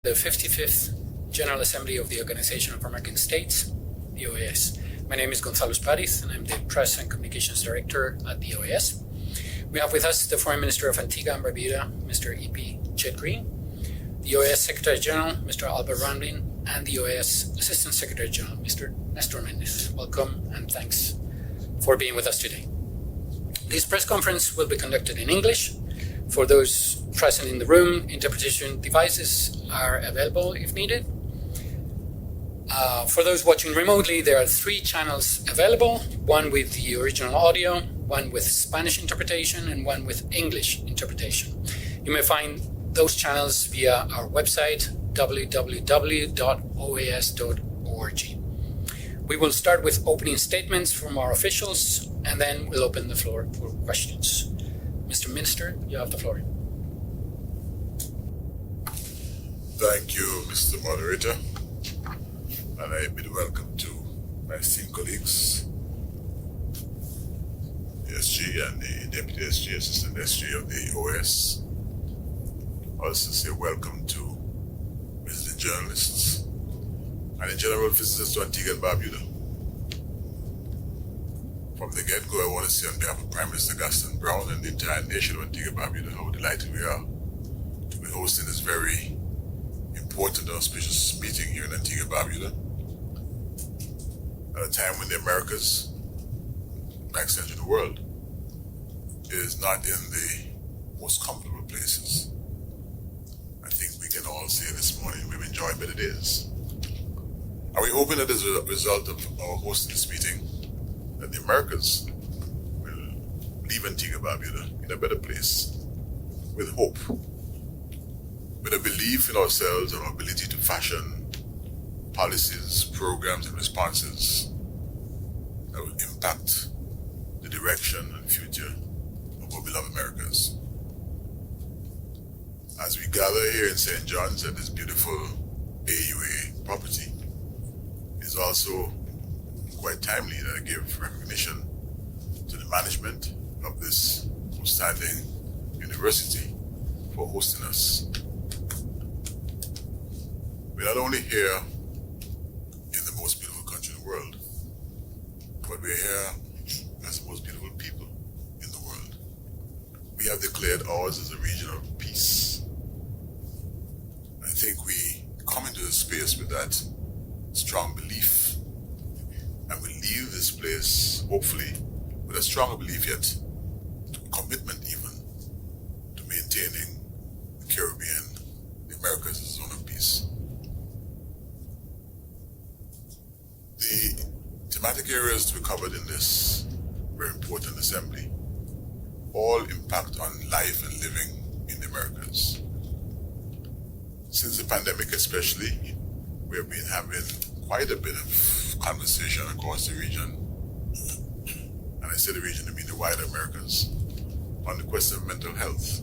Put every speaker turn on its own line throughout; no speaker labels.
The 55th General Assembly of the Organization of American States, the OAS. My name is Gonzalo Paris, and I'm the Press and Communications Director at the OAS. We have with us the Foreign Minister of Antigua and Barbuda, Mr. E.P. Chet Green, the OAS Secretary General, Mr. Albert Ramlin, and the OAS Assistant Secretary General, Mr. Nestor Mendez. Welcome and thanks for being with us today. This press conference will be conducted in English. For those present in the room, interpretation devices are available if needed. For those watching remotely, there are 3 channels available, one with the original audio, one with Spanish interpretation, and one with English interpretation. You may find those channels via our website, www.oas.org. We will start with opening statements from our officials, and then we'll open the floor for questions. Mr. Minister, you have the floor.
Thank you, Mr. Moderator, and I bid welcome to my esteemed colleagues, the SG and the Deputy SG, Assistant SG of the OAS. Also say welcome to visiting journalists and in general visitors to Antigua and Barbuda. From the get-go, I want to say on behalf of Prime Minister Gaston Brown and the entire nation of Antigua and Barbuda how delighted we are to be hosting this very important and auspicious meeting here in Antigua and Barbuda at a time when the Americas, by extension the world, is not in the most comfortable places. I think we can all say this morning we've enjoyed better days. Are we hoping that as a result of our hosting this meeting, that the Americas will leave Antigua and Barbuda in a better place, with hope, with a belief in ourselves and our ability to fashion policies, programs, and responses that will impact the direction and future of our beloved Americas. As we gather here in St. John's at this beautiful AUA property, it's also quite timely that I give recognition to the management of this outstanding university for hosting us. We're not only here in the most beautiful country in the world, but we're here as the most beautiful people in the world. We have declared ours as a region of peace. I think we come into this space with that strong belief, and we leave this place, hopefully, with a stronger belief yet, commitment even, to maintaining the Caribbean, the Americas, as a zone of peace. The thematic areas to be covered in this very important assembly all impact on life and living in the Americas. Since the pandemic especially, we have been having quite a bit of conversation across the region, and I say the region, I mean the wider Americas, on the question of mental health.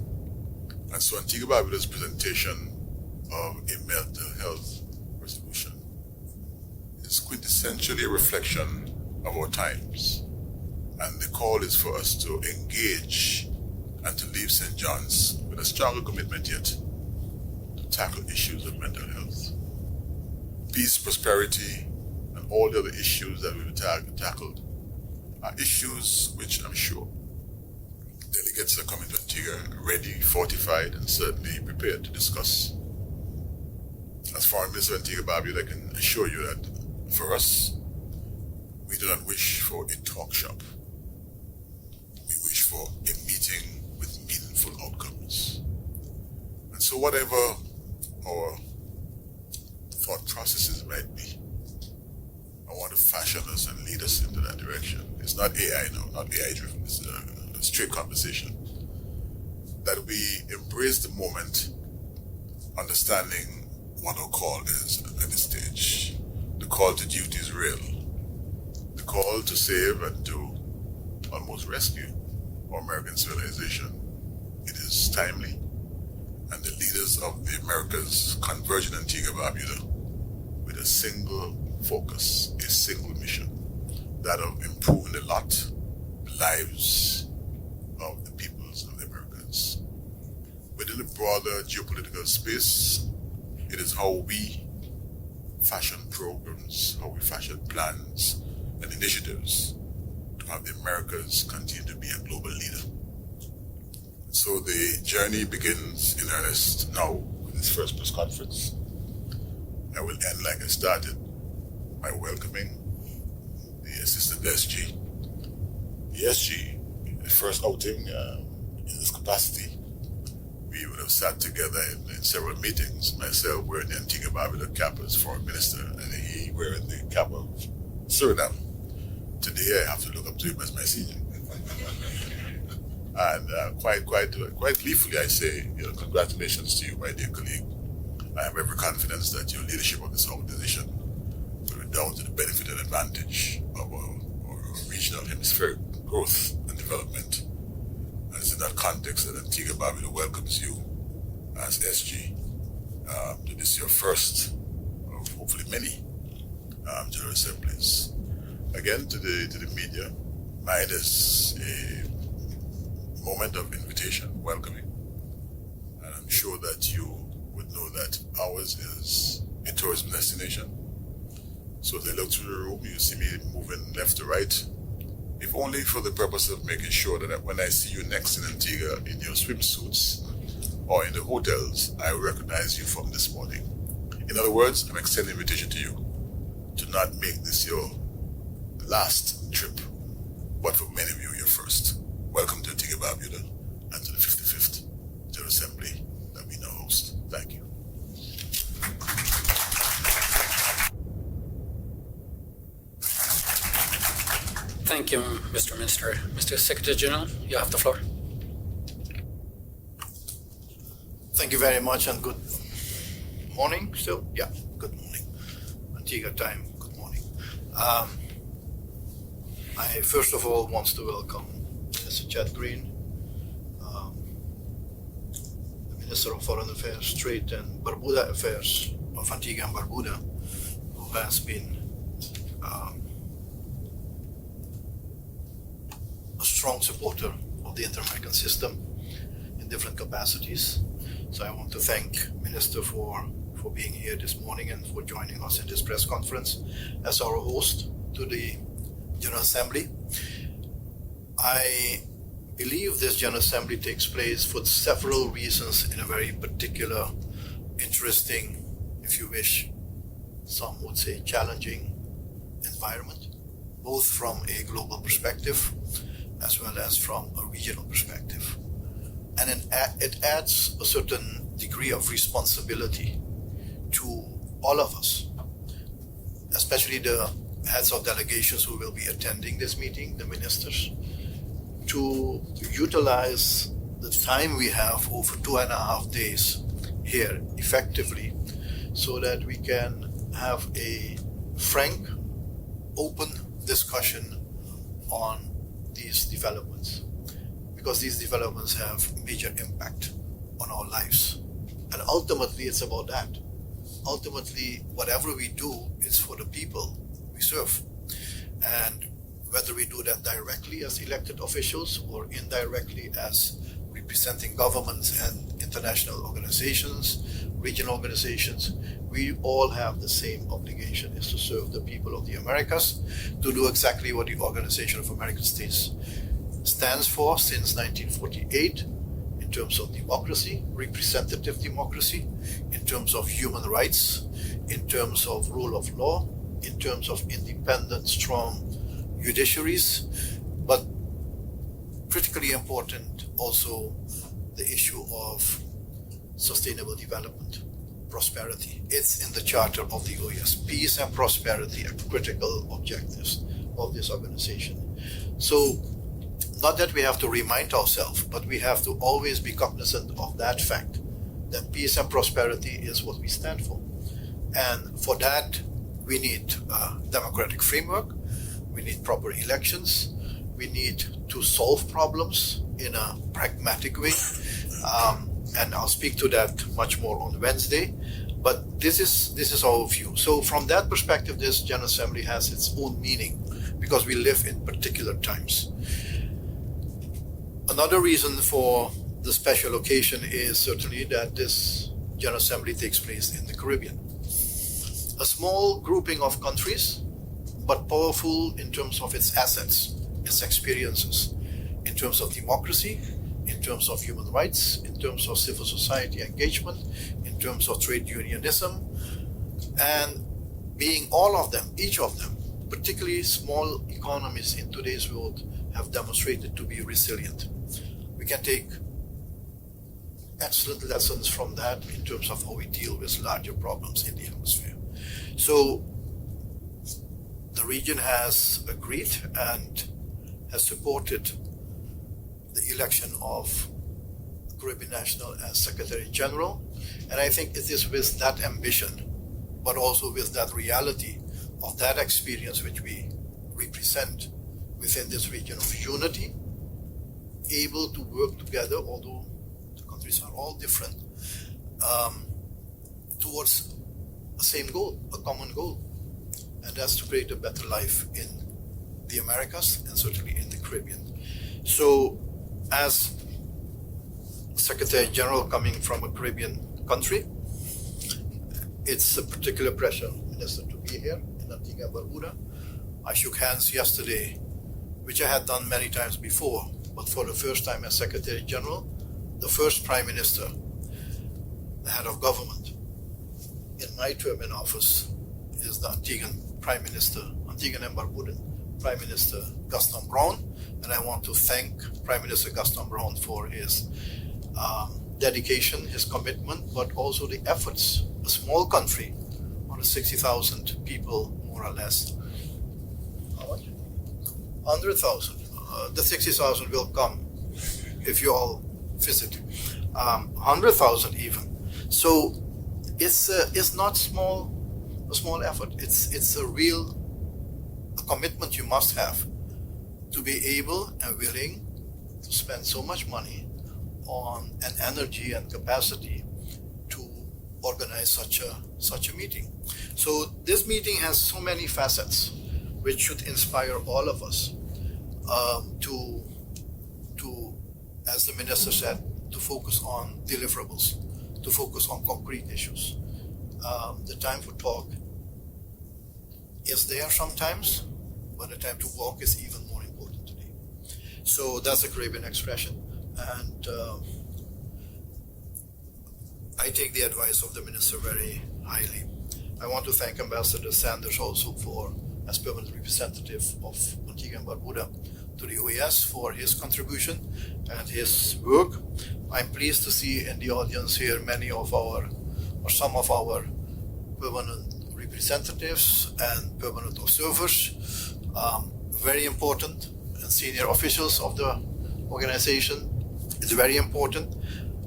And so Antigua Barbuda's presentation of a mental health resolution is quintessentially a reflection of our times. And the call is for us to engage and to leave St. John's with a stronger commitment yet to tackle issues of mental health. Peace, prosperity, and all the other issues that we've tackled are issues which I'm sure delegates are coming to Antigua ready, fortified, and certainly prepared to discuss. As Foreign Minister of Antigua Barbuda, I can assure you that for us, we do not wish for a talk shop. We wish for a meeting with meaningful outcomes. And so whatever our thought processes might be, I want to fashion us and lead us into that direction. It's not AI now, not AI driven, it's a straight conversation. That we embrace the moment, understanding what our call is at this stage. The call to duty is real. The call to save and to almost rescue our American civilization. It is timely, and the leaders of the Americas converge in Antigua and Barbuda with a single focus, a single mission, that of improving the lot, the lives of the peoples of the Americas. Within the broader geopolitical space, It is how we fashion programs, how we fashion plans and initiatives to have the Americas continue to be a global leader. So the journey begins in earnest now with this first press conference. I will end like I started by welcoming the Assistant SG. The SG, the first outing in this capacity, we would have sat together in several meetings, myself wearing the Antigua Barbuda cap as Foreign Minister, and he wearing the cap of Suriname. Today I have to look up to him as my senior. And quite gleefully I say, congratulations to you, my dear colleague. I have every confidence that your leadership of this organization will be down to the benefit and advantage of our regional hemispheric growth and development. And it's in that context that Antigua Barbuda welcomes you as SG to this your first of hopefully many General Assemblies. Again, to the media, mine is a moment of invitation, welcoming. And I'm sure that you would know that ours is a tourism destination. So as I look through the room, you see me moving left to right, if only for the purpose of making sure that when I see you next in Antigua in your swimsuits or in the hotels, I recognize you from this morning. In other words, I'm extending an invitation to you to not make this your last trip, but for many of you, your first. Welcome to Antigua Barbuda and to the 55th General Assembly that we now host. Thank you.
Thank you, Mr. Minister. Mr. Secretary General, you have the floor.
Thank you very much and good morning still? Yeah, good morning. Antigua time, good morning. I first of all want to welcome Mr. Chad Green, the Minister of Foreign Affairs, Trade and Barbuda Affairs of Antigua and Barbuda, who has been a strong supporter of the inter-American system in different capacities. So I want to thank Minister for being here this morning and for joining us in this press conference as our host to the General Assembly. I believe this General Assembly takes place for several reasons in a very particular, interesting, if you wish, some would say challenging environment, both from a global perspective as well as from a regional perspective. And it adds a certain degree of responsibility to all of us, especially the heads of delegations who will be attending this meeting, the ministers, to utilize the time we have over 2.5 days here effectively so that we can have a frank, open discussion on these developments, because these developments have major impact on our lives. And ultimately, it's about that. Ultimately, whatever we do is for the people we serve. And whether we do that directly as elected officials or indirectly as representing governments and international organizations, regional organizations, we all have the same obligation, is to serve the people of the Americas, to do exactly what the Organization of American States stands for since 1948 in terms of democracy, representative democracy, in terms of human rights, in terms of rule of law, in terms of independent, strong judiciaries, but critically important also the issue of sustainable development, prosperity. It's in the charter of the OAS. Peace and prosperity are critical objectives of this organization. So, not that we have to remind ourselves, but we have to always be cognizant of that fact, that peace and prosperity is what we stand for. And for that, we need a democratic framework, we need proper elections, we need to solve problems in a pragmatic way. And I'll speak to that much more on Wednesday. But this is our view. So from that perspective, this General Assembly has its own meaning because we live in particular times. Another reason for the special occasion is certainly that this General Assembly takes place in the Caribbean. A small grouping of countries, but powerful in terms of its assets, its experiences, in terms of democracy, in terms of human rights, in terms of civil society engagement, in terms of trade unionism, and being all of them, each of them, particularly small economies in today's world, have demonstrated to be resilient. We can take excellent lessons from that in terms of how we deal with larger problems in the hemisphere. So the region has agreed and has supported the election of Caribbean National as Secretary General, and I think it is with that ambition, but also with that reality of that experience which we represent within this region of unity, able to work together, although the countries are all different, towards the same goal, a common goal, and that's to create a better life in the Americas and certainly in the Caribbean. So, as Secretary General coming from a Caribbean country, it's a particular pressure, Minister, to be here in Antigua and Barbuda. I shook hands yesterday, which I had done many times before, but for the first time as Secretary General, the first Prime Minister, the head of government, in my term in office is the Antiguan Prime Minister, Antiguan and Barbudan Prime Minister Gaston Brown, and I want to thank Prime Minister Gaston Brown for his dedication, his commitment, but also the efforts. A small country, on 60,000 people, more or less. How much? 100,000. The 60,000 will come if you all visit. 100,000 even. So it's not a small effort. It's a real commitment you must have to be able and willing to spend so much money on an energy and capacity to organize such a meeting. So this meeting has so many facets which should inspire all of us to, as the minister said, to focus on deliverables, to focus on concrete issues. The time for talk is there sometimes, but the time to walk is even more important today. So that's a Caribbean expression, and I take the advice of the minister very highly. I want to thank Ambassador Sanders also as permanent representative of Antigua and Barbuda to the OAS for his contribution and his work. I'm pleased to see in the audience here some of our permanent representatives and permanent observers, very important, and senior officials of the organization. It's very important.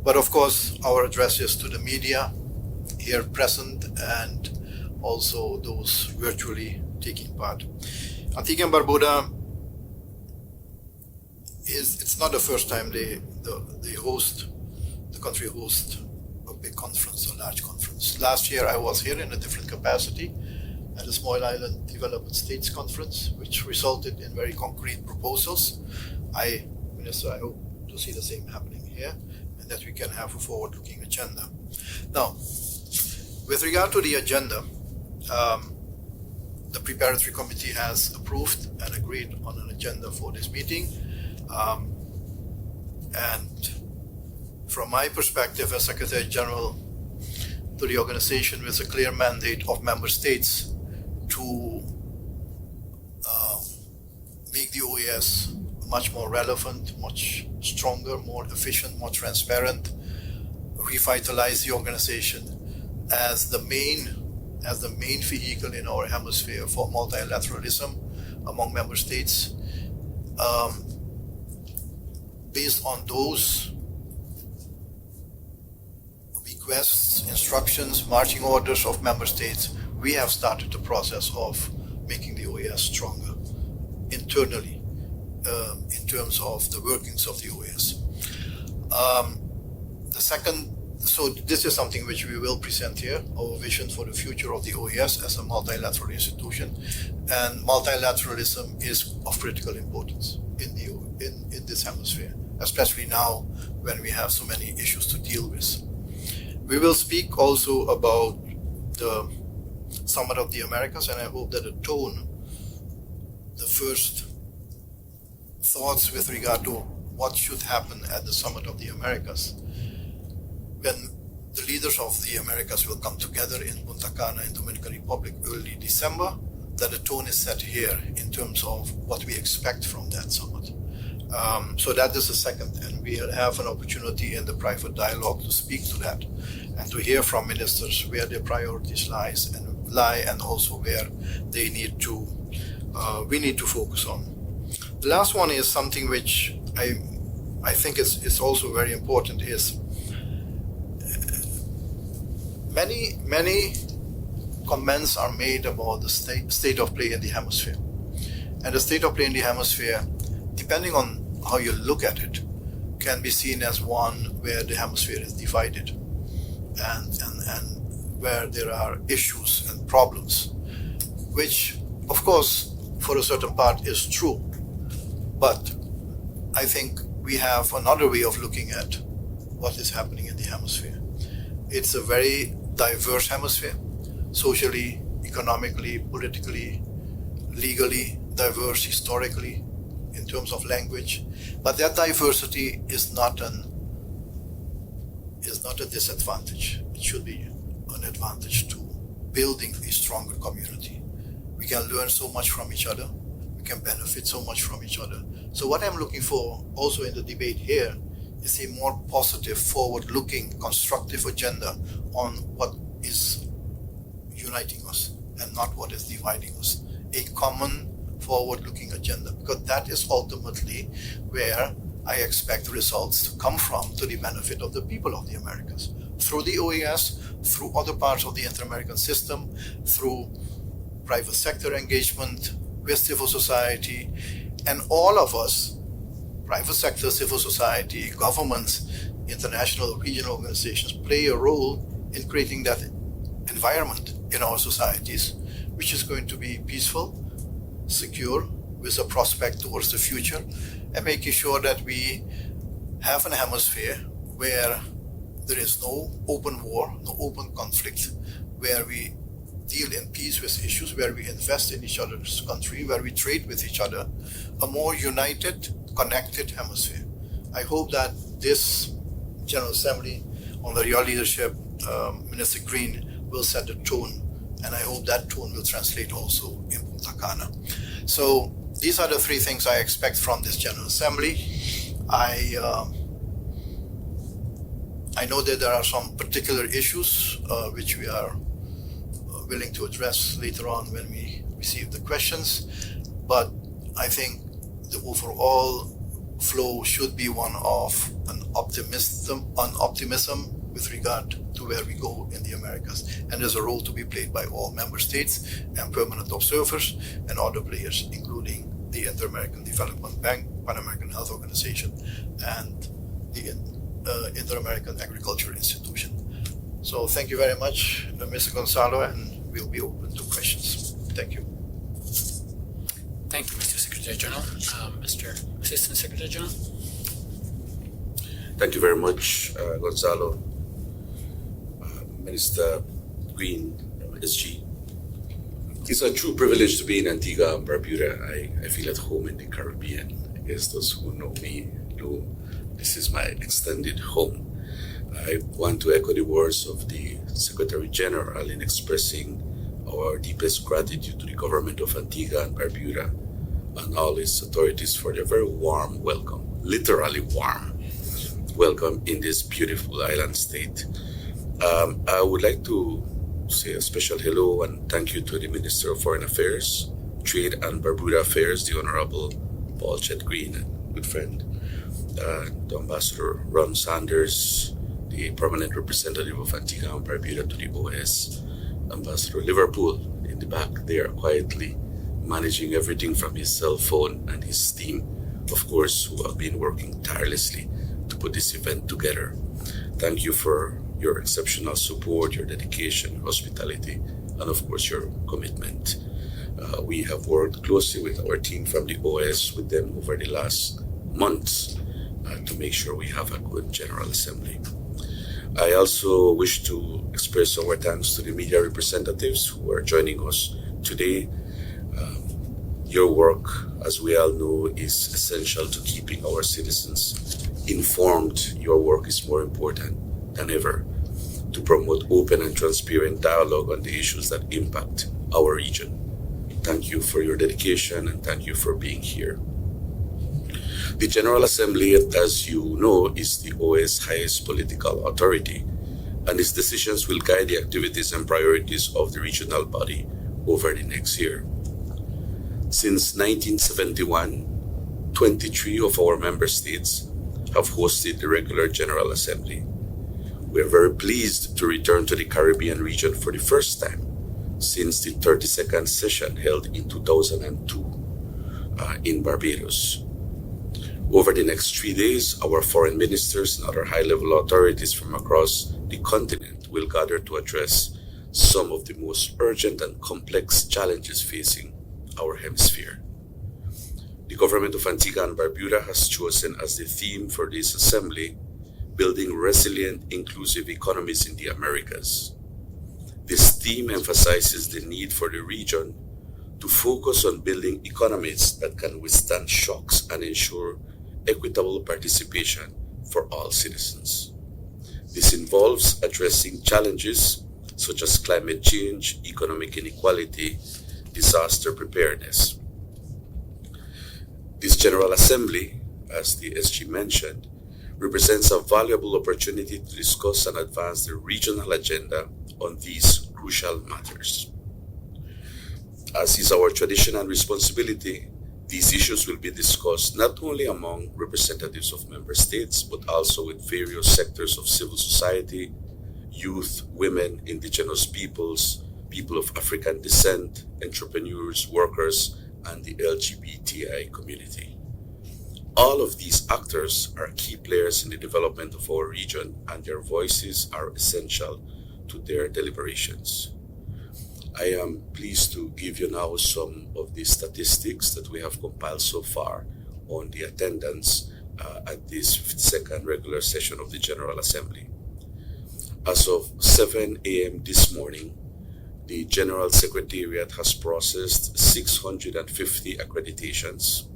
But of course, our addresses to the media here present and also those virtually taking part. Antigua and Barbuda it's not the first time the country hosts a big conference, a large conference. Last year I was here in a different capacity at the Small Island Development States Conference, which resulted in very concrete proposals. Minister, I hope to see the same happening here, and that we can have a forward-looking agenda. Now, with regard to the agenda, the preparatory committee has approved and agreed on an agenda for this meeting. And from my perspective as Secretary General to the organization, with a clear mandate of member states to make the OAS much more relevant, much stronger, more efficient, more transparent, revitalize the organization as the main vehicle in our hemisphere for multilateralism among member states. Based on those requests, instructions, marching orders of member states, we have started the process of making the OAS stronger internally in terms of the workings of the OAS. So this is something which we will present here, our vision for the future of the OAS as a multilateral institution, and multilateralism is of critical importance in this hemisphere, especially now when we have so many issues to deal with. We will speak also about the Summit of the Americas, and I hope that the tone, the first thoughts with regard to what should happen at the Summit of the Americas, when the leaders of the Americas will come together in Punta Cana in Dominican Republic early December, that the tone is set here in terms of what we expect from that summit. So that is the second, and we have an opportunity in the private dialogue to speak to that and to hear from ministers where their priorities lie and also where they need to we need to focus on. The last one is something which I think is also very important, is many comments are made about the state of play in the hemisphere. And the state of play in the hemisphere, depending on how you look at it, can be seen as one where the hemisphere is divided and where there are issues and problems, which of course for a certain part is true. But I think we have another way of looking at what is happening in the hemisphere. It's a very diverse hemisphere, socially, economically, politically, legally diverse, historically, in terms of language. But that diversity is not a disadvantage. It should be an advantage to building a stronger community. We can learn so much from each other. We can benefit so much from each other. So what I'm looking for also in the debate here is a more positive, forward-looking, constructive agenda on what is uniting us and not what is dividing us. A common forward-looking agenda, because that is ultimately where I expect results to come from, to the benefit of the people of the Americas, through the OAS, through other parts of the inter-American system, through private sector engagement with civil society, and all of us, private sector, civil society, governments, international, regional organizations, play a role in creating that environment in our societies, which is going to be peaceful, secure, with a prospect towards the future, and making sure that we have an hemisphere where there is no open war, no open conflict, where we deal in peace with issues, where we invest in each other's country, where we trade with each other, a more united, connected hemisphere. I hope that this General Assembly, under your leadership, Minister Green, will set the tone, and I hope that tone will translate also in Punta Cana. So these are the three things I expect from this General Assembly. I know that there are some particular issues which we are willing to address later on when we receive the questions, but I think the overall flow should be one of an optimism with regard to where we go in the Americas. And there's a role to be played by all member states and permanent observers and other players, including the Inter-American Development Bank, Pan-American Health Organization, and the Inter-American Agriculture Institution. So thank you very much, Mr. Gonzalo, and we'll be open to questions. Thank you.
Thank you, Mr. Secretary General. Mr. Assistant Secretary General.
Thank you very much, Gonzalo. Minister Green, SG. It's a true privilege to be in Antigua and Barbuda. I feel at home in the Caribbean. I guess those who know me know this is my extended home. I want to echo the words of the Secretary General in expressing our deepest gratitude to the government of Antigua and Barbuda and all its authorities for their very warm welcome, literally warm welcome in this beautiful island state. I would like to say a special hello and thank you to the Minister of Foreign Affairs, Trade and Barbuda Affairs, the Honorable Paul Chet Green, and good friend, the Ambassador Ron Sanders, the permanent representative of Antigua and Barbuda to the OAS, Ambassador Liverpool in the back there quietly managing everything from his cell phone, and his team, of course, who have been working tirelessly to put this event together. Thank you for your exceptional support, your dedication, hospitality, and of course your commitment. We have worked closely with our team from the OAS with them over the last months to make sure we have a good General Assembly. I also wish to express our thanks to the media representatives who are joining us today. Your work, as we all know, is essential to keeping our citizens informed. Your work is more important than ever to promote open and transparent dialogue on the issues that impact our region. Thank you for your dedication and thank you for being here. The General Assembly, as you know, is the OAS highest political authority, and its decisions will guide the activities and priorities of the regional body over the next year. Since 1971, 23 of our member states have hosted the regular General Assembly. We are very pleased to return to the Caribbean region for the first time since the 32nd session held in 2002 in Barbados. Over the next 3 days, our foreign ministers and other high-level authorities from across the continent will gather to address some of the most urgent and complex challenges facing our hemisphere. The government of Antigua and Barbuda has chosen as the theme for this assembly, building resilient, inclusive economies in the Americas. This theme emphasizes the need for the region to focus on building economies that can withstand shocks and ensure equitable participation for all citizens. This involves addressing challenges such as climate change, economic inequality, disaster preparedness. This General Assembly, as the SG mentioned, represents a valuable opportunity to discuss and advance the regional agenda on these crucial matters. As is our tradition and responsibility, these issues will be discussed not only among representatives of member states, but also with various sectors of civil society, youth, women, indigenous peoples, people of African descent, entrepreneurs, workers, and the LGBTI community. All of these actors are key players in the development of our region, and their voices are essential to their deliberations. I am pleased to give you now some of the statistics that we have compiled so far on the attendance at this second regular session of the General Assembly. As of 7 a.m. this morning, the General Secretariat has processed 650 accreditations,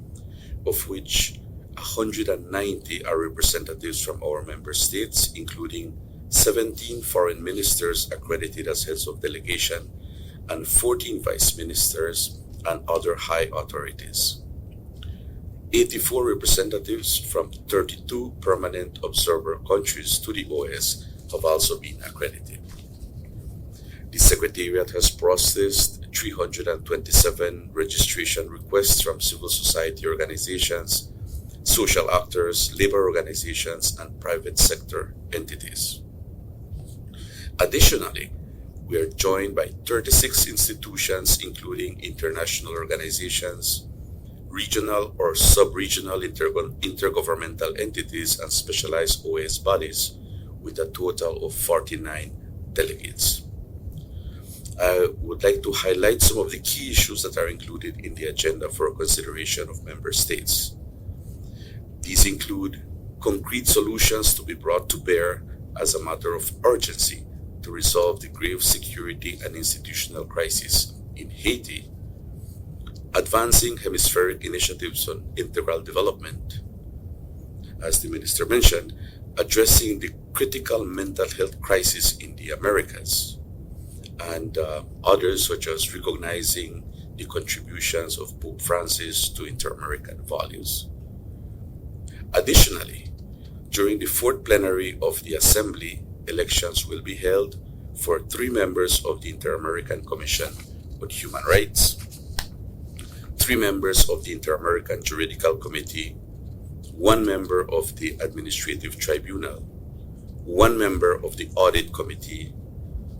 of which 190 are representatives from our member states, including 17 foreign ministers accredited as heads of delegation and 14 vice ministers and other high authorities. 84 representatives from 32 permanent observer countries to the OAS have also been accredited. The Secretariat has processed 327 registration requests from civil society organizations, social actors, labor organizations, and private sector entities. Additionally, we are joined by 36 institutions, including international organizations, regional or sub-regional intergovernmental entities, and specialized OAS bodies, with a total of 49 delegates. I would like to highlight some of the key issues that are included in the agenda for consideration of member states. These include concrete solutions to be brought to bear as a matter of urgency to resolve the grave security and institutional crisis in Haiti, advancing hemispheric initiatives on integral development, as the Minister mentioned, addressing the critical mental health crisis in the Americas, and others such as recognizing the contributions of Pope Francis to inter-American values. Additionally, during the fourth plenary of the Assembly, elections will be held for 3 members of the Inter-American Commission on Human Rights, 3 members of the Inter-American Juridical Committee, 1 member of the Administrative Tribunal, 1 member of the Audit Committee,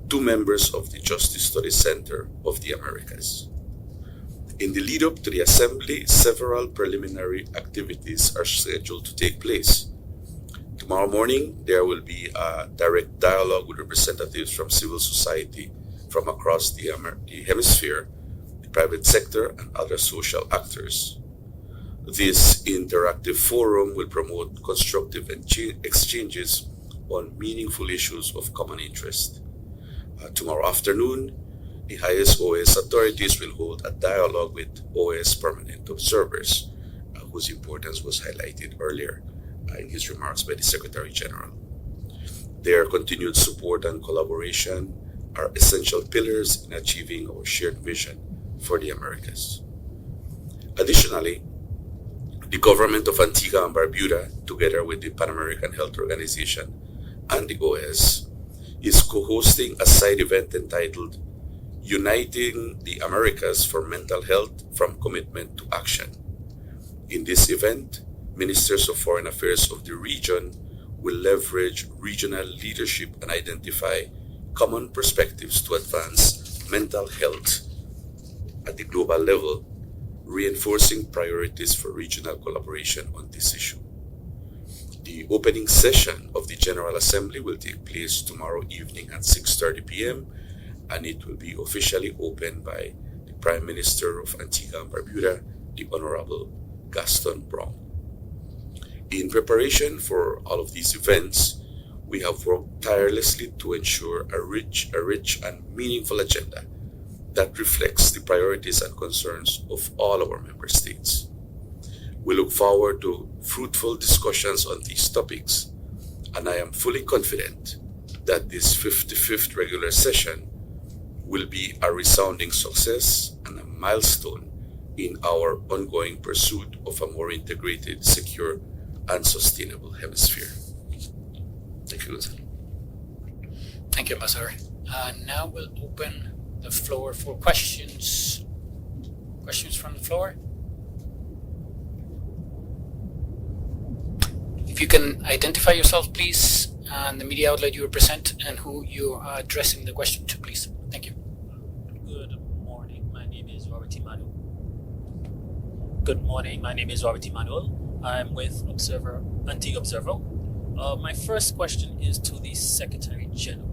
2 members of the Justice Studies Center of the Americas. In the lead-up to the Assembly, several preliminary activities are scheduled to take place. Tomorrow morning, there will be a direct dialogue with representatives from civil society from across the hemisphere, the private sector, and other social actors. This interactive forum will promote constructive exchanges on meaningful issues of common interest. Tomorrow afternoon, the highest OAS authorities will hold a dialogue with OAS permanent observers, whose importance was highlighted earlier in his remarks by the Secretary General. Their continued support and collaboration are essential pillars in achieving our shared vision for the Americas. Additionally, the government of Antigua and Barbuda, together with the Pan American Health Organization and the OAS, is co-hosting a side event entitled Uniting the Americas for Mental Health from Commitment to Action. In this event, ministers of foreign affairs of the region will leverage regional leadership and identify common perspectives to advance mental health at the global level, reinforcing priorities for regional collaboration on this issue. The opening session of the General Assembly will take place tomorrow evening at 6:30 p.m. and it will be officially opened by the Prime Minister of Antigua and Barbuda, the Honorable Gaston Brown. In preparation for all of these events, we have worked tirelessly to ensure a rich and meaningful agenda that reflects the priorities and concerns of all our member states. We look forward to fruitful discussions on these topics, and I am fully confident that this 55th regular session will be a resounding success and a milestone in our ongoing pursuit of a more integrated, secure, and sustainable hemisphere. Thank you, Gonzalo.
Thank you, Ambassador. Now we'll open the floor for questions. Questions from the floor? If you can identify yourself, please, and the media outlet you represent, and who you are addressing the question to, please. Thank you.
Good morning. My name is Robert Emmanuel. Good morning. My name is Robert Emmanuel. I'm with Antigua Observer. My first question is to the Secretary General.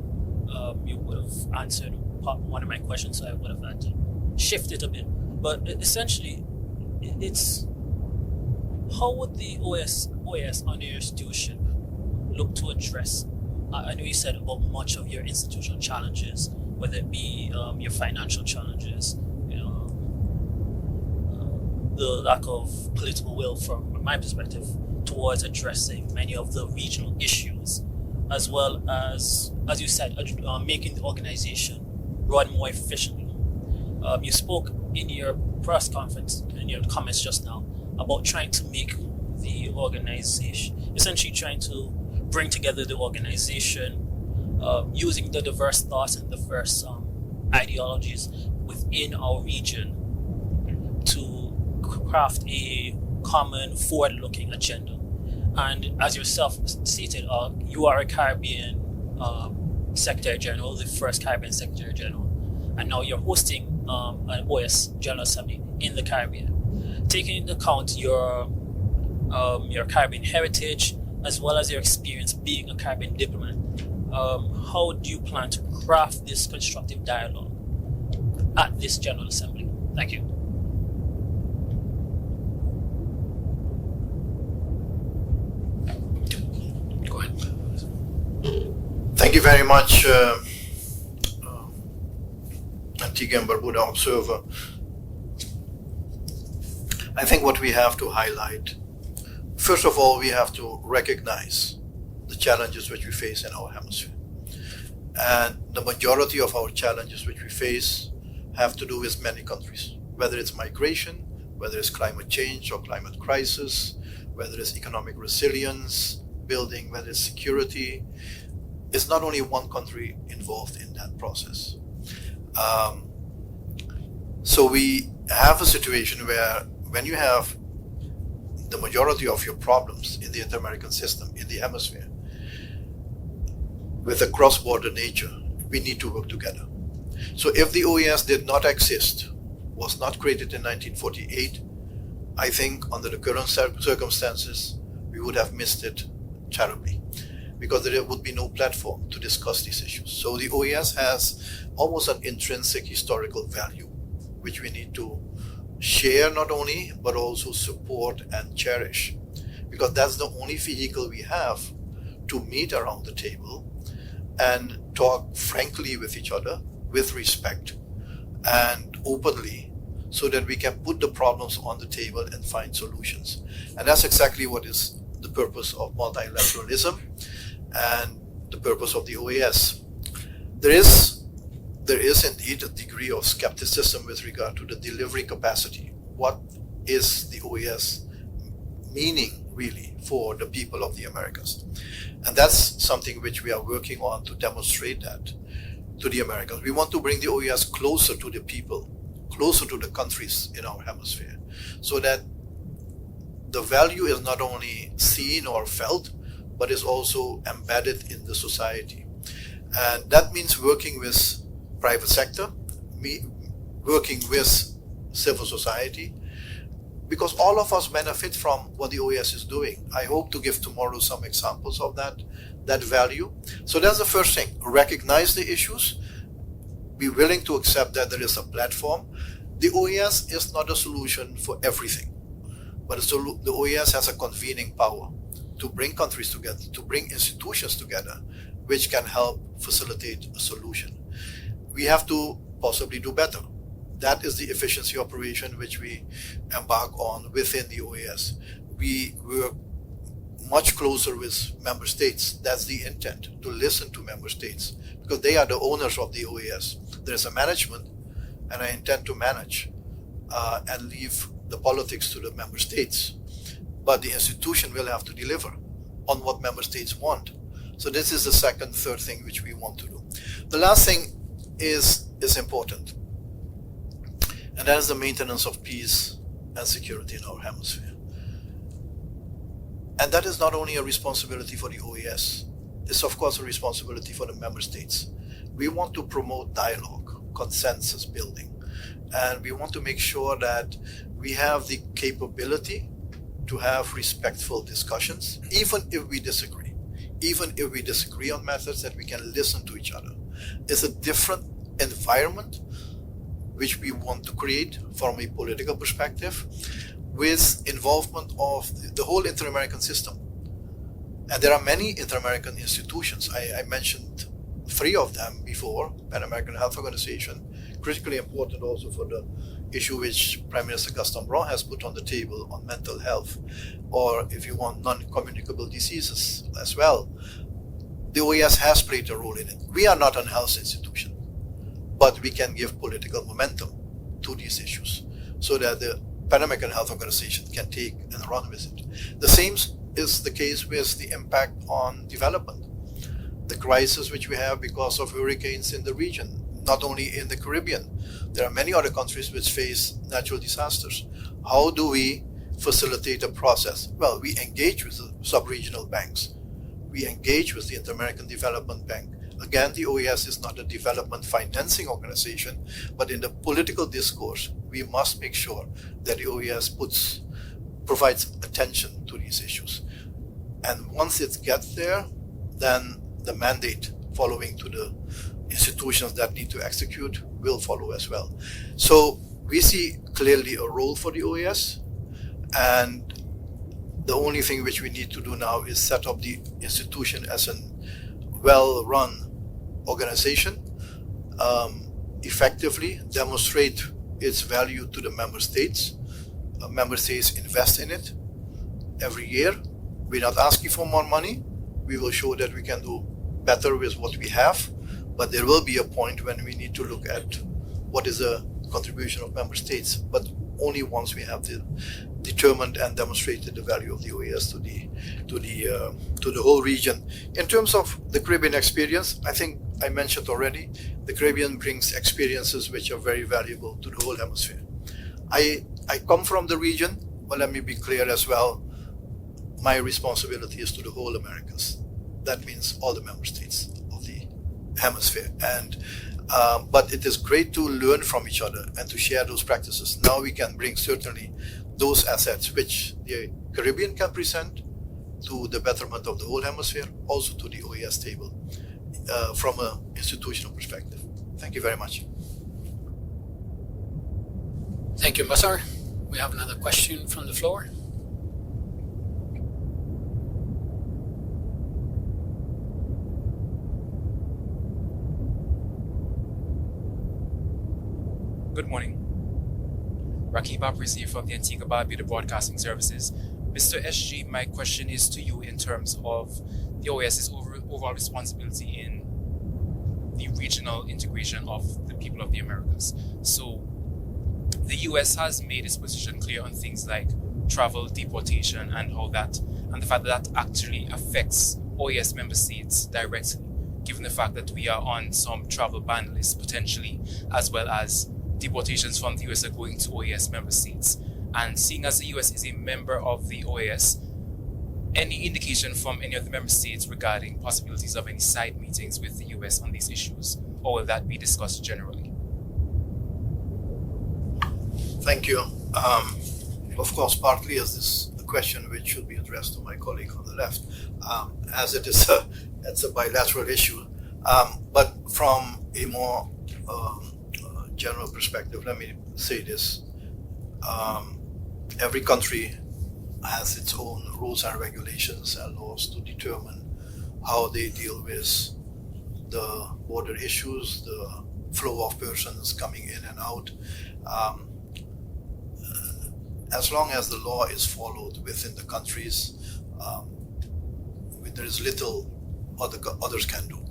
You would have answered one of my questions, so I would have had to shift it a bit. But essentially, it's how would the OAS under your stewardship look to address? I know you said about much of your institutional challenges, whether it be your financial challenges, the lack of political will from my perspective towards addressing many of the regional issues, as well as you said, making the organization run more efficiently. You spoke in your press conference, in your comments just now, about trying to make the organization, essentially trying to bring together the organization using the diverse thoughts and diverse ideologies within our region to craft a common forward-looking agenda. And as yourself stated, you are a Caribbean Secretary General, the first Caribbean Secretary General, and now you're hosting an OAS General Assembly in the Caribbean. Taking into account your Caribbean heritage as well as your experience being a Caribbean diplomat, how do you plan to craft this constructive dialogue at this General Assembly? Thank you.
Go ahead.
Thank you very much, Antigua and Barbuda Observer. I think what we have to highlight, first of all, we have to recognize the challenges which we face in our hemisphere. And the majority of our challenges which we face have to do with many countries, whether it's migration, whether it's climate change or climate crisis, whether it's economic resilience, building, whether it's security. It's not only one country involved in that process. So we have a situation where when you have the majority of your problems in the inter-American system, in the hemisphere, with a cross-border nature, we need to work together. So if the OAS did not exist, was not created in 1948, I think under the current circumstances, we would have missed it terribly, because there would be no platform to discuss these issues. So the OAS has almost an intrinsic historical value, which we need to share not only, but also support and cherish, because that's the only vehicle we have to meet around the table and talk frankly with each other, with respect and openly, so that we can put the problems on the table and find solutions. And that's exactly what is the purpose of multilateralism and the purpose of the OAS. There is indeed a degree of skepticism with regard to the delivery capacity. What is the OAS meaning really for the people of the Americas? And that's something which we are working on to demonstrate that to the Americans. We want to bring the OAS closer to the people, closer to the countries in our hemisphere, so that the value is not only seen or felt, but is also embedded in the society. And that means working with private sector, working with civil society, because all of us benefit from what the OAS is doing. I hope to give tomorrow some examples of that value. So that's the first thing. Recognize the issues, be willing to accept that there is a platform. The OAS is not a solution for everything, but the OAS has a convening power to bring countries together, to bring institutions together, which can help facilitate a solution. We have to possibly do better. That is the efficiency operation which we embark on within the OAS. We work much closer with member states. That's the intent, to listen to member states, because they are the owners of the OAS. There's a management, and I intend to manage and leave the politics to the member states. But the institution will have to deliver on what member states want. So this is the second, third thing which we want to do. The last thing is important, and that is the maintenance of peace and security in our hemisphere. And that is not only a responsibility for the OAS, it's of course a responsibility for the member states. We want to promote dialogue, consensus building, and we want to make sure that we have the capability to have respectful discussions, even if we disagree. Even if we disagree on methods, that we can listen to each other. It's a different environment which we want to create from a political perspective, with involvement of the whole inter-American system. And there are many inter-American institutions. I mentioned 3 of them before. Pan-American Health Organization, critically important also for the issue which Prime Minister Gaston Brown has put on the table on mental health, or if you want, non-communicable diseases as well. The OAS has played a role in it. We are not an health institution, but we can give political momentum to these issues so that the Pan-American Health Organization can take and run with it. The same is the case with the impact on development. The crisis which we have because of hurricanes in the region, not only in the Caribbean. There are many other countries which face natural disasters. How do we facilitate a process? Well, we engage with the sub-regional banks. We engage with the Inter-American Development Bank. Again, the OAS is not a development financing organization, but in the political discourse, we must make sure that the OAS provides attention to these issues. And once it gets there, then the mandate following to the institutions that need to execute will follow as well. So we see clearly a role for the OAS, and the only thing which we need to do now is set up the institution as a well-run organization, effectively demonstrate its value to the member states. Member states invest in it every year. We're not asking for more money. We will show that we can do better with what we have, but there will be a point when we need to look at what is the contribution of member states, but only once we have determined and demonstrated the value of the OAS to the whole region. In terms of the Caribbean experience, I think I mentioned already, the Caribbean brings experiences which are very valuable to the whole hemisphere. I come from the region, but let me be clear as well, my responsibility is to the whole Americas. That means all the member states of the hemisphere. And but it is great to learn from each other and to share those practices. Now we can bring certainly those assets which the Caribbean can present to the betterment of the whole hemisphere, also to the OAS table from an institutional perspective. Thank you very much.
Thank you, Ambassador. We have another question from the floor.
Good morning. Rakib Aprisi from the Antigua Barbuda Broadcasting Services. Mr. SG, my question is to you in terms of the OAS's overall responsibility in the regional integration of the people of the Americas. So the US has made its position clear on things like travel, deportation, and the fact that actually affects OAS member states directly, given the fact that we are on some travel ban lists potentially, as well as deportations from the US are going to OAS member states. And seeing as the US is a member of the OAS, any indication from any of the member states regarding possibilities of any side meetings with the US on these issues, or will that be discussed generally?
Thank you. Of course, partly as this a question which should be addressed to my colleague on the left, as it's a bilateral issue. But from a more general perspective, let me say this. Every country has its own rules and regulations and laws to determine how they deal with the border issues, the flow of persons coming in and out. As long as the law is followed within the countries, there is little others can do.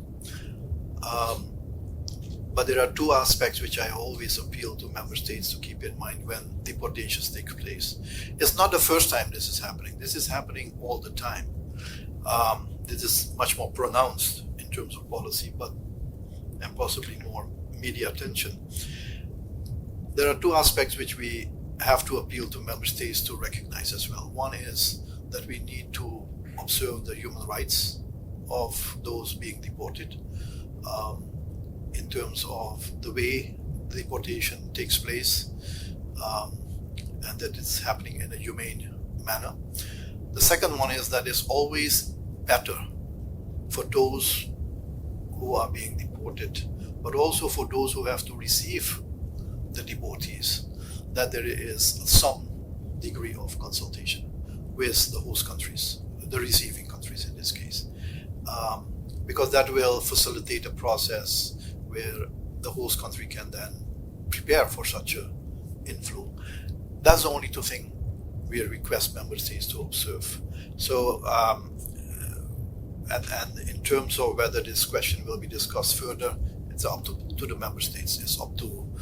But there are two aspects which I always appeal to member states to keep in mind when deportations take place. It's not the first time this is happening. This is happening all the time. This is much more pronounced in terms of policy, and possibly more media attention. There are two aspects which we have to appeal to member states to recognize as well. One is that we need to observe the human rights of those being deported, in terms of the way deportation takes place, and that it's happening in a humane manner. The second one is that it's always better for those who are being deported, but also for those who have to receive the deportees, that there is some degree of consultation with the host countries, the receiving countries in this case, because that will facilitate a process where the host country can then prepare for such an inflow. That's the only two things we request member states to observe. So, and in terms of whether this question will be discussed further, it's up to the member states. It's up to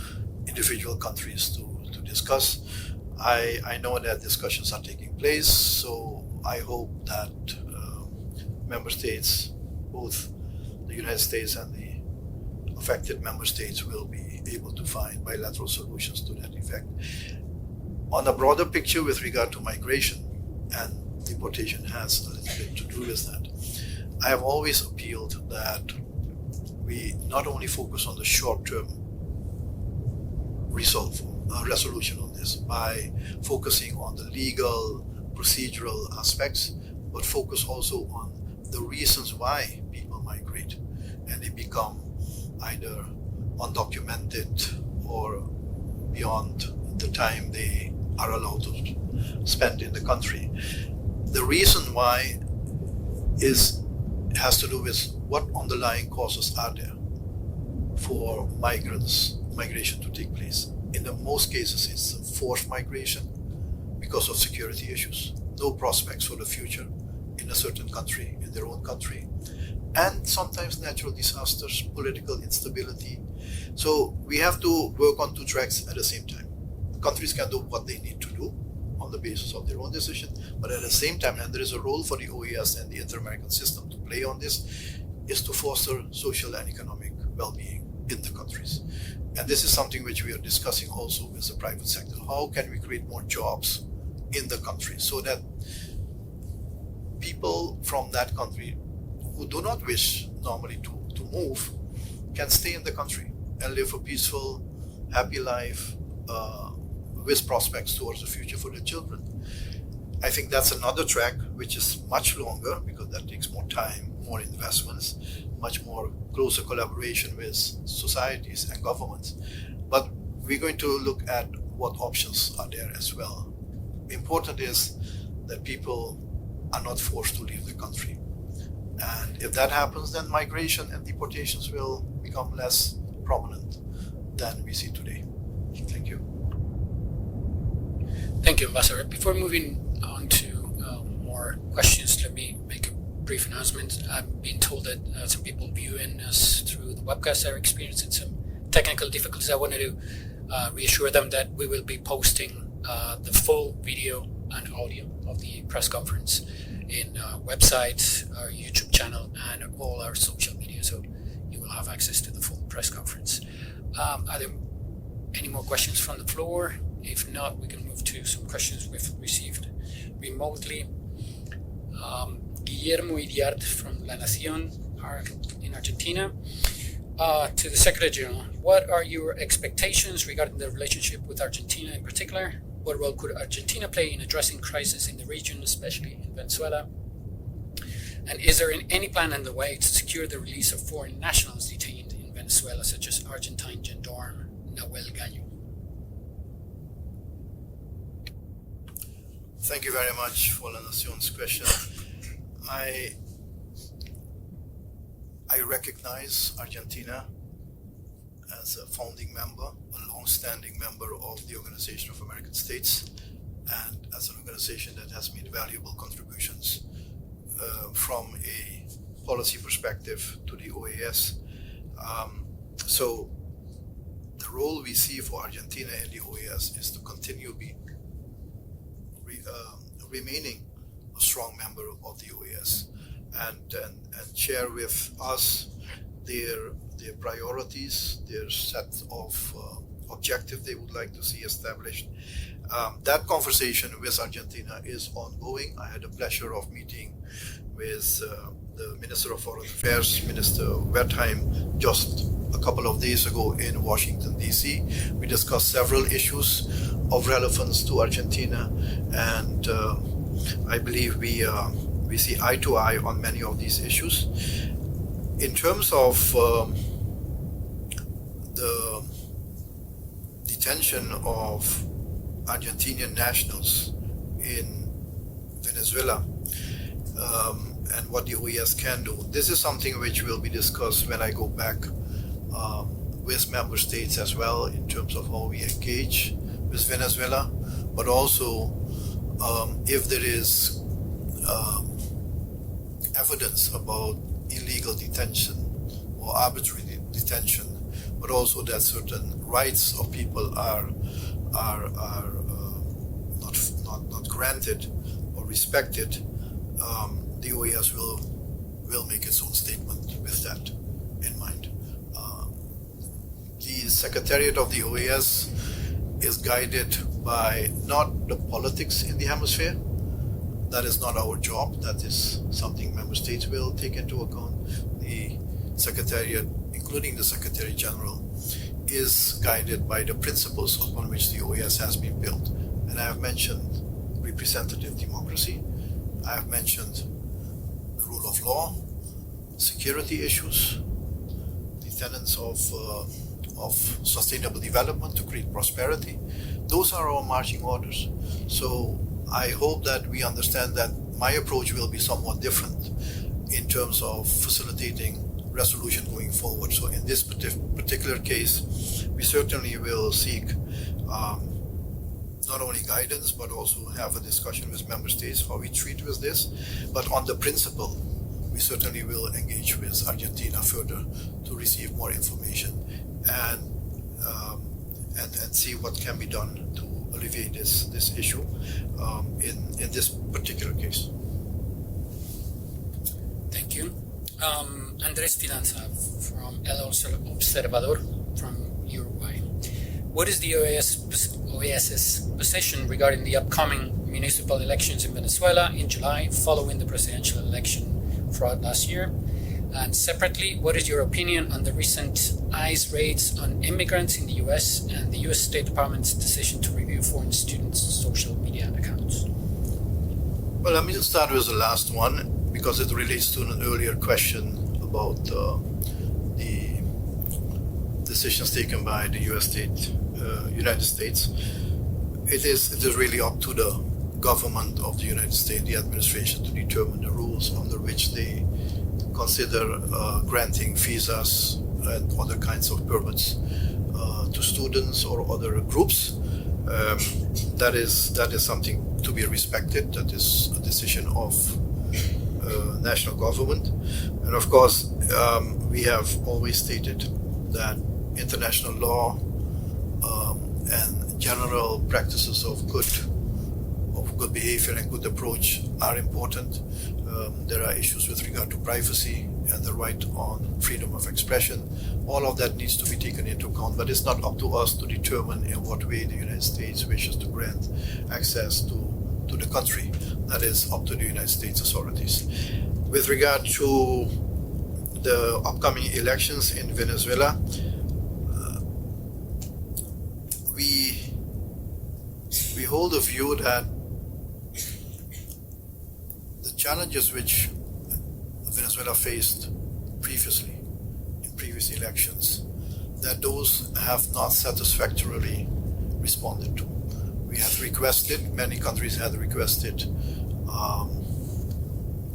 individual countries to discuss. I know that discussions are taking place, so I hope that member states, both the United States and the affected member states, will be able to find bilateral solutions to that effect. On a broader picture with regard to migration, and deportation has a little bit to do with that, I have always appealed that we not only focus on the short-term resolution on this by focusing on the legal, procedural aspects, but focus also on the reasons why people migrate and they become either undocumented or beyond the time they are allowed to spend in the country. The reason why has to do with what underlying causes are there for migration to take place. In the most cases, it's forced migration because of security issues, no prospects for the future in a certain country, in their own country, and sometimes natural disasters, political instability. So we have to work on two tracks at the same time. Countries can do what they need to do on the basis of their own decision, but at the same time, and there is a role for the OAS and the Inter-American system to play on this, is to foster social and economic well-being in the countries. And this is something which we are discussing also with the private sector. How can we create more jobs in the country so that people from that country who do not wish normally to move can stay in the country and live a peaceful, happy life with prospects towards the future for their children. I think that's another track which is much longer because that takes more time, more investments, much more closer collaboration with societies and governments. But we're going to look at what options are there as well. Important is that people are not forced to leave the country. And if that happens, then migration and deportations will become less prominent than we see today.
Thank you, Ambassador. Before moving on to more questions, let me make a brief announcement. I've been told that some people viewing us through the webcast are experiencing some technical difficulties. I wanted to reassure them that we will be posting the full video and audio of the press conference in our website, our YouTube channel, and all our social media, so you will have access to the full press conference. Are there any more questions from the floor? If not, we can move to some questions we've received remotely. Guillermo Iriart from La Nación in Argentina. To the Secretary General, what are your expectations regarding the relationship with Argentina in particular? What role could Argentina play in addressing crisis in the region, especially in Venezuela? And is there any plan in the way to secure the release of foreign nationals detained in Venezuela, such as Argentine gendarme Nahuel Gallo?
Thank you very much for La Nacion's question. I recognize Argentina as a founding member, a long-standing member of the Organization of American States, and as an organization that has made valuable contributions from a policy perspective to the OAS. So the role we see for Argentina in the OAS is to continue remaining a strong member of the OAS and share with us their priorities, their set of objectives they would like to see established. That conversation with Argentina is ongoing. I had the pleasure of meeting with the Minister of Foreign Affairs, Minister Wertheim, just a couple of days ago in Washington, D.C. We discussed several issues of relevance to Argentina, and I believe we see eye to eye on many of these issues. In terms of the detention of Argentinian nationals in Venezuela and what the OAS can do, this is something which will be discussed when I go back with member states as well, in terms of how we engage with Venezuela, but also if there is evidence about illegal detention or arbitrary detention, but also that certain rights of people are not granted or respected, the OAS will make its own statement with that in mind. The Secretariat of the OAS is guided by not the politics in the hemisphere. That is not our job. That is something member states will take into account. The Secretariat, including the Secretary General, is guided by the principles upon which the OAS has been built. And I have mentioned representative democracy. I have mentioned the rule of law, security issues, the tenets of sustainable development to create prosperity. Those are our marching orders. So I hope that we understand that my approach will be somewhat different in terms of facilitating resolution going forward. So in this particular case, we certainly will seek not only guidance, but also have a discussion with member states how we treat with this. But on the principle, we certainly will engage with Argentina further to receive more information and see what can be done to alleviate this issue in this particular case.
Thank you. Andrés Fidanza from El Observador from Uruguay. What is the OAS's position regarding the upcoming municipal elections in Venezuela in July following the presidential election fraud last year? And separately, what is your opinion on the recent ICE raids on immigrants in the US and the US State Department's decision to review foreign students' social media accounts?
Well, let me just start with the last one because it relates to an earlier question about the decisions taken by the United States. It is really up to the government of the United States, the administration, to determine the rules under which they consider granting visas and other kinds of permits to students or other groups. That is something to be respected. That is a decision of national government, and of course we have always stated that international law and general practices of good behavior and good approach are important. There are issues with regard to privacy and the right on freedom of expression. All of that needs to be taken into account, but it's not up to us to determine in what way the United States wishes to grant access to the country. That is up to the United States authorities. With regard to the upcoming elections in Venezuela, we hold a view that the challenges which Venezuela faced previously in previous elections, that those have not satisfactorily responded to. We have requested, many countries had requested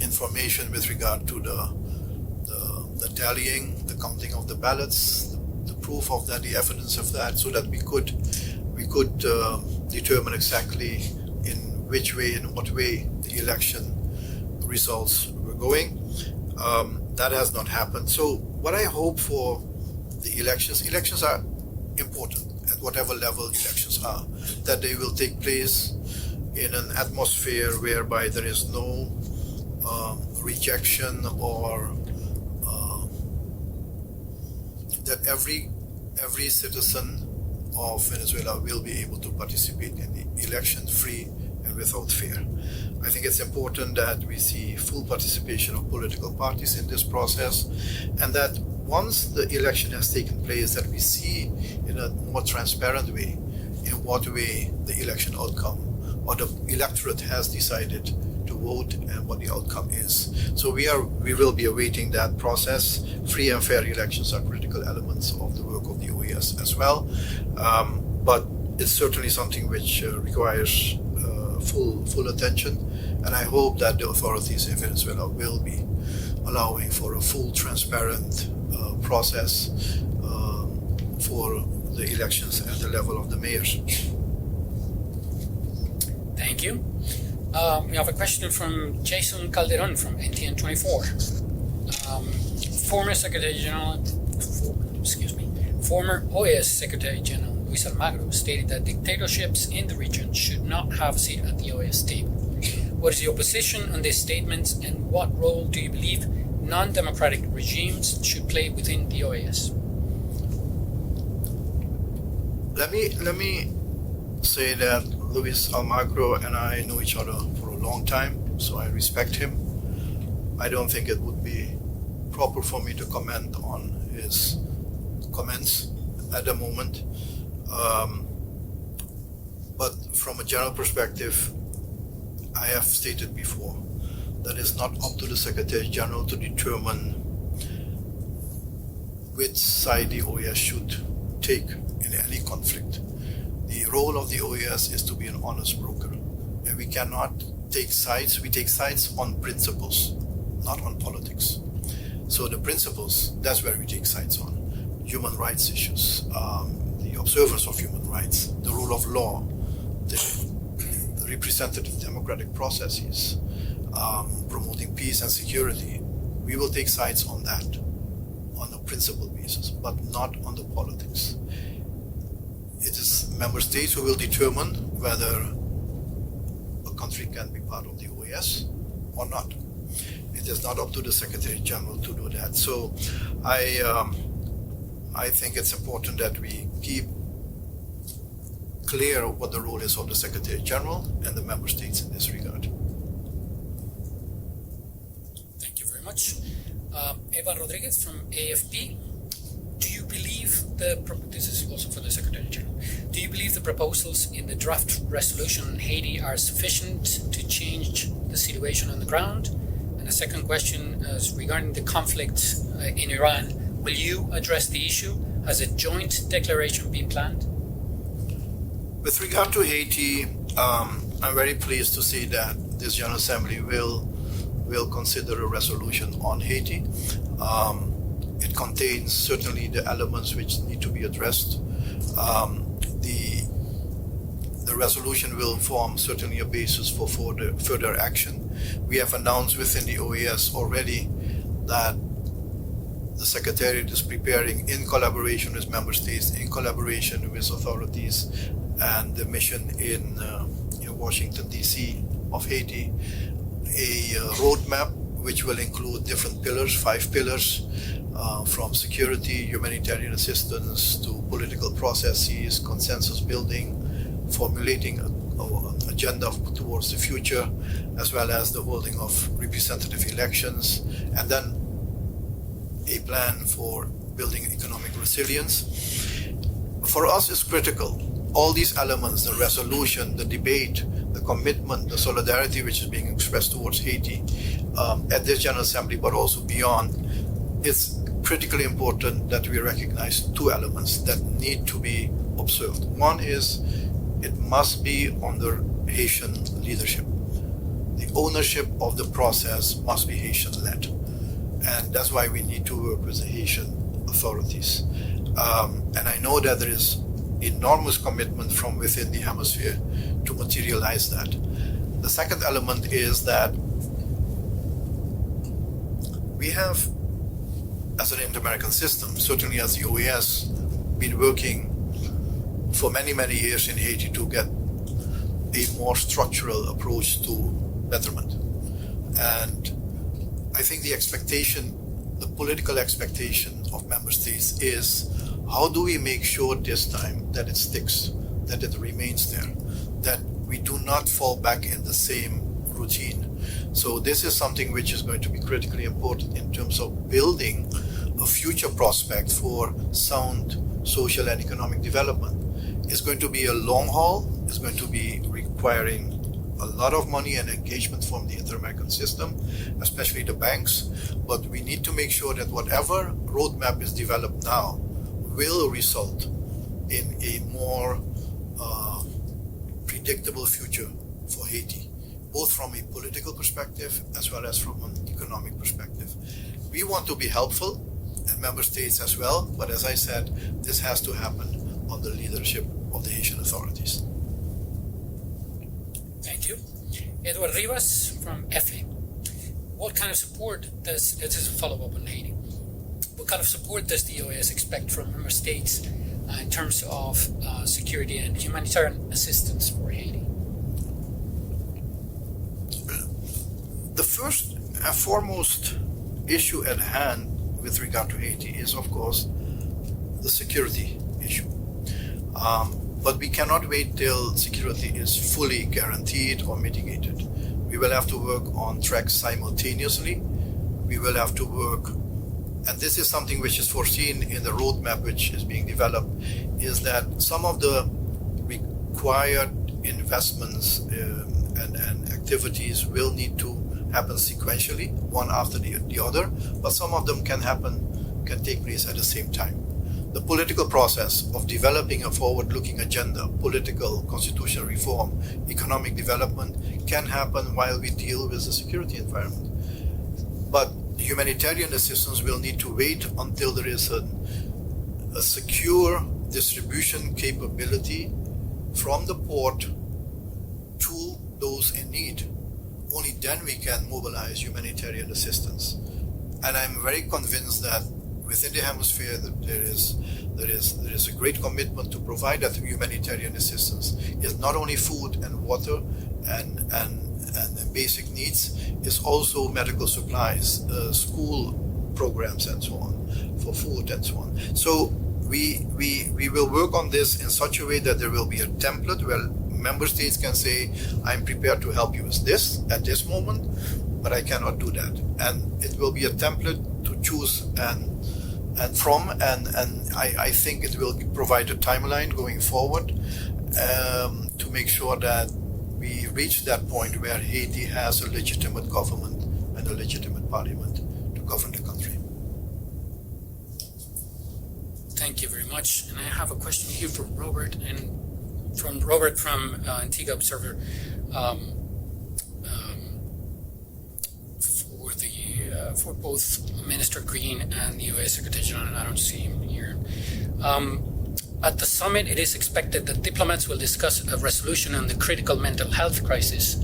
information with regard to the tallying, the counting of the ballots, the proof of that, the evidence of that, so that we could determine exactly in what way the election results were going. That has not happened. So what I hope for the elections are important at whatever level elections are, that they will take place in an atmosphere whereby there is no rejection, or that every citizen of Venezuela will be able to participate in the election free and without fear. I think it's important that we see full participation of political parties in this process, and that once the election has taken place, that we see in a more transparent way in what way the election outcome or the electorate has decided to vote and what the outcome is. So we will be awaiting that process. Free and fair elections are critical elements of the work of the OAS as well, but it's certainly something which requires full attention, and I hope that the authorities in Venezuela will be allowing for a full, transparent process for the elections at the level of the mayors.
Thank you. We have a question from Jason Calderon from NTN24. Former OAS Secretary General Luis Almagro stated that dictatorships in the region should not have a seat at the OAS table. What is your position on these statements, and what role do you believe non-democratic regimes should play within the OAS?
Let me say that Luis Almagro and I know each other for a long time, so I respect him. I don't think it would be proper for me to comment on his comments at the moment. But from a general perspective, I have stated before that it's not up to the Secretary General to determine which side the OAS should take in any conflict. The role of the OAS is to be an honest broker, and we cannot take sides. We take sides on principles, not on politics. So the principles, that's where we take sides on. Human rights issues, the observance of human rights, the rule of law, the representative democratic processes, promoting peace and security. We will take sides on that, on a principle basis, but not on the politics. It is member states who will determine whether a country can be part of the OAS or not. It is not up to the Secretary General to do that. So I think it's important that we keep clear what the role is of the Secretary General and the member states in this regard.
Thank you very much. Eva Rodriguez from AFP. Do you believe this is also for the Secretary General, do you believe the proposals in the draft resolution on Haiti are sufficient to change the situation on the ground? And the second question is regarding the conflict in Iran. Will you address the issue? Has a joint declaration been planned?
With regard to Haiti, I'm very pleased to see that this General Assembly will consider a resolution on Haiti. It contains certainly the elements which need to be addressed. resolution will form certainly a basis for further action. We have announced within the OAS already that the Secretariat is preparing, in collaboration with member states, in collaboration with authorities and the mission in Washington, D.C. of Haiti, a roadmap which will include different pillars, 5 pillars, from security, humanitarian assistance, to political processes, consensus building, formulating an agenda towards the future, as well as the holding of representative elections, and then a plan for building economic resilience. For us, it's critical. All these elements, the resolution, the debate, the commitment, the solidarity which is being expressed towards Haiti at this General Assembly, but also beyond, it's critically important that we recognize 2 elements that need to be observed. One is it must be under Haitian leadership. The ownership of the process must be Haitian-led. And that's why we need to work with the Haitian authorities. And I know that there is enormous commitment from within the hemisphere to materialize that. The second element is that we have, as an Inter-American system, certainly as the OAS, been working for many, many years in Haiti to get a more structural approach to betterment. And I think the expectation, the political expectation of member states is, how do we make sure this time that it sticks, that it remains there, that we do not fall back in the same routine? So this is something which is going to be critically important in terms of building a future prospect for sound social and economic development. It's going to be a long haul. It's going to be requiring a lot of money and engagement from the Inter-American system, especially the banks. But we need to make sure that whatever roadmap is developed now will result in a more predictable future for Haiti, both from a political perspective as well as from an economic perspective. We want to be helpful, and member states as well, but as I said, this has to happen under leadership of the Haitian authorities.
Thank you. Edward Rivas from FA. What kind of support does, this is a follow-up on Haiti, what kind of support does the OAS expect from member states in terms of security and humanitarian assistance for Haiti?
The first and foremost issue at hand with regard to Haiti is, of course, the security issue. But we cannot wait till security is fully guaranteed or mitigated. We will have to work on tracks simultaneously. We will have to work, and this is something which is foreseen in the roadmap which is being developed, is that some of the required investments and activities will need to happen sequentially, one after the other, but some of them can take place at the same time. The political process of developing a forward-looking agenda, political, constitutional reform, economic development, can happen while we deal with the security environment. But humanitarian assistance will need to wait until there is a secure distribution capability from the port to those in need. Only then we can mobilize humanitarian assistance. And I'm very convinced that within the hemisphere that there is a great commitment to provide that humanitarian assistance. It's not only food and water and basic needs, it's also medical supplies, school programs and so on, for food and so on. So we will work on this in such a way that there will be a template where member states can say, I'm prepared to help you with this at this moment, but I cannot do that. And it will be a template to choose and I think it will provide a timeline going forward to make sure that we reach that point where Haiti has a legitimate government and a legitimate parliament to govern the country.
Thank you very much. And I have a question here from Robert, and from Antigua Observer. For both Minister Green and the U.S. Secretary General, and I don't see him here. At the summit, it is expected that diplomats will discuss a resolution on the critical mental health crisis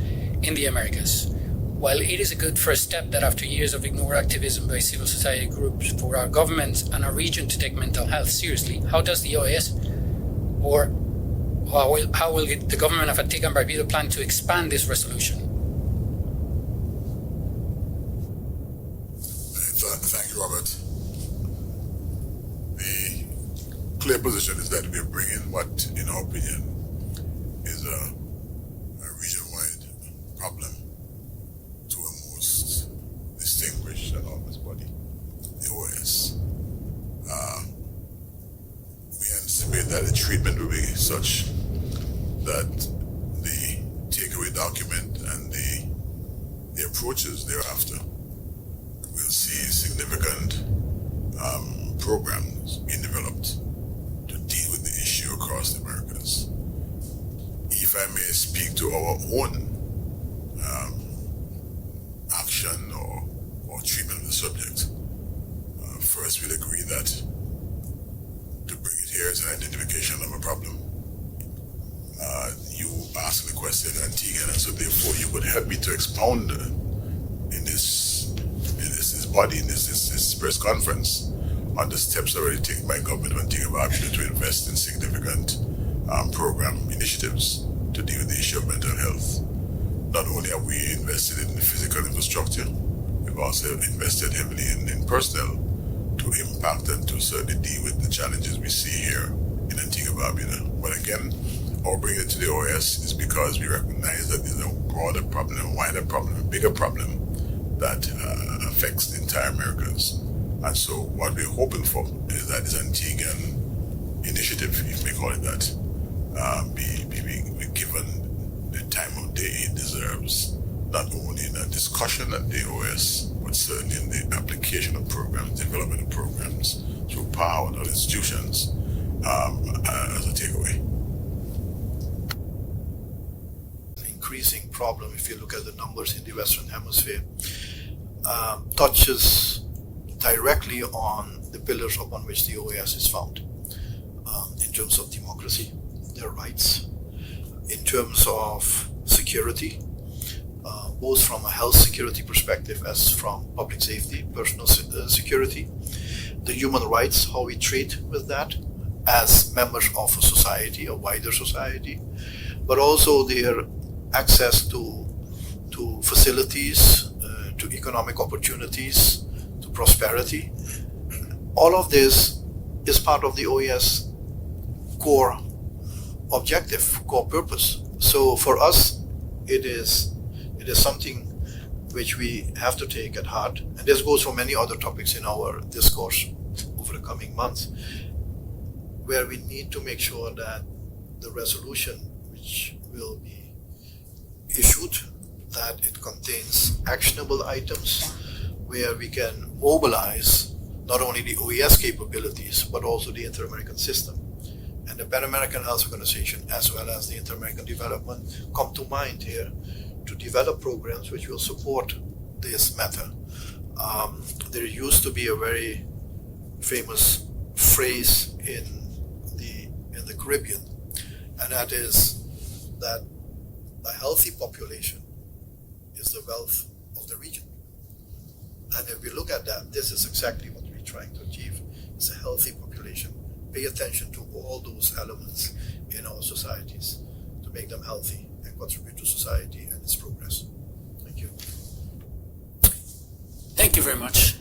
in the Americas. While it is a good first step that after years of ignored activism by civil society groups for our governments and our region to take mental health seriously, how does the OAS or how will the government of Antigua and Barbuda plan to expand this resolution?
Thank you, Robert. The clear position is that we're bringing what, in our opinion, is a region-wide problem to a most distinguished and honest body, the OAS. We anticipate that the treatment will be such that the takeaway document and the approaches thereafter will see significant programs being developed to deal with the issue across the Americas. If I may speak to our own action or treatment of the subject, first we'll agree that to bring it here is an identification of a problem. You asked the question, Antigua, and so therefore you would help me to expound in this body, in this press conference, on the steps already taken by government of Antigua and Barbuda to invest in significant program initiatives to deal with the issue of mental health. Not only have we invested in the physical infrastructure, we've also invested heavily in personnel to impact and to certainly deal with the challenges we see here in Antigua and Barbuda. But again, our bringing it to the OAS is because we recognize that there's a broader problem, a wider problem, a bigger problem that affects the entire Americas. And so what we're hoping for is that this Antiguan initiative, if you may call it that, be given the time of day it deserves, not only in a discussion at the OAS, but certainly in the application of programs, development of programs through power and other institutions as a takeaway.
Increasing problem, if you look at the numbers in the Western Hemisphere, touches directly on the pillars upon which the OAS is found, in terms of democracy, their rights, in terms of security, both from a health security perspective as from public safety, personal security, the human rights, how we treat with that as members of a society, a wider society, but also their access to facilities, to economic opportunities, to prosperity. All of this is part of the OAS core objective, core purpose. So for us, it is something which we have to take at heart. And this goes for many other topics in our discourse over the coming months, where we need to make sure that the resolution which will be issued, that it contains actionable items where we can mobilize not only the OAS capabilities, but also the Inter-American system. And the Pan-American Health Organization, as well as the Inter-American Development, come to mind here to develop programs which will support this matter. There used to be a very famous phrase in the Caribbean, and that is that a healthy population is the wealth of the region. And if we look at that, this is exactly what we're trying to achieve. It's a healthy population. Pay attention to all those elements in our societies to make them healthy and contribute to society and its progress. Thank you.
Thank you very much.